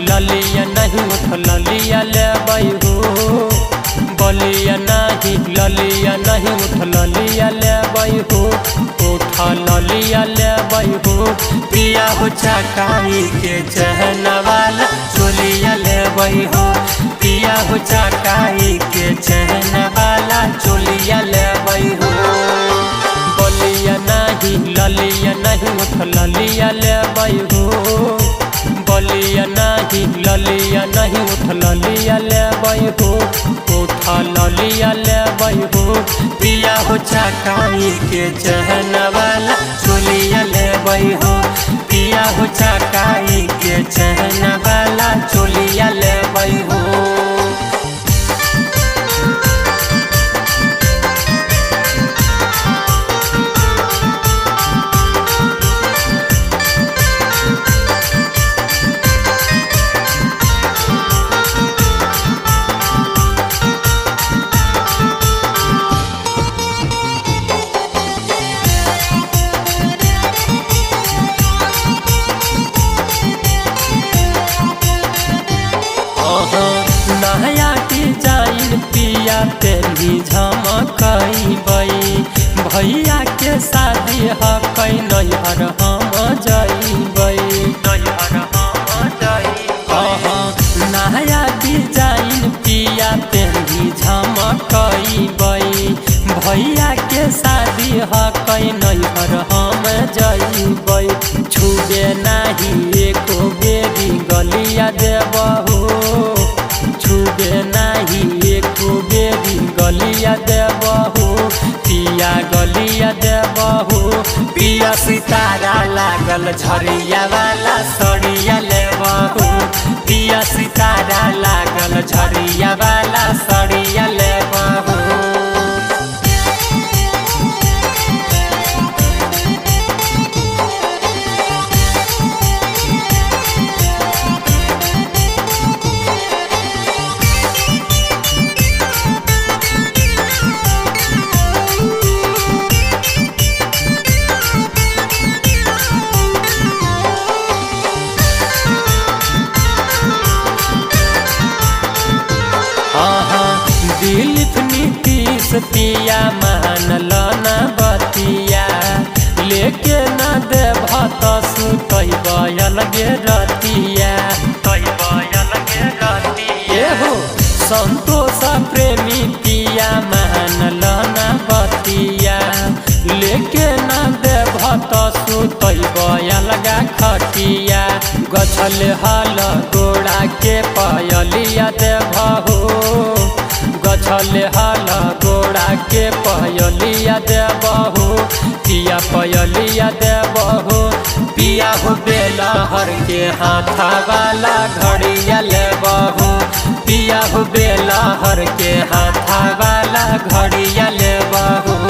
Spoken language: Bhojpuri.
ललिया नहीं उठ ललिया लेबै हो, बलिया नहीं ललिया नहीं उठ ललिया लेबै हो, उठ ललिया लेबै हो। पिया हो चकाई के चहन वाला चोलिया लेबै हो, पिया हो चकाई के चहन वाला चोलिया लेबै हो। बलिया नहीं ललिया नहीं उठ ललिया लेबै हो, बलिया नहीं ललिया नहीं उठ ललिया लेबै हो, उठ ललिया लेबै हो। पिया हो चकाई के चहन वाला चोलिया लेबै हो, पिया हो चकाई के चहन वाला चोलिया लेबै हो। नया डिजाइन पिया तेरी झमकैबै, भैया के शादी हकै नैहर हम जइबै, नया डिजाइन पिया तेरी झमकैबै, भैया के शादी हकै नैहर हम जइबै। छुबे नाही एको बेरी गलिया देबहु, छुबे नाही एको बेरी गलिया देबहु, पिया गलिया देबहु। पिया सितारा लागल झरिया वाला सड़िया लेबहु, पिया सितारा लागल झरिया वाला सड़िया लेबहु। दिलीप नीतीश पिया मानल न बतिया, लेके न देभ त सुतैब अलगे रतिया, एहो संतोष प्रेमी पिया मानल न बतिया, लेके न देभ त सुतैब अलगा खटिया। गछल हल गोड़ा के पयलिया देबहु, गछल हल गोड़ा के पयलिया देबहु, पिया पयलिया देबहु। पिया हो बेलहर के हाथा वाला घड़िया लेबहु, पिया हो बेलहर के हाथा वाला घड़िया लेबहु।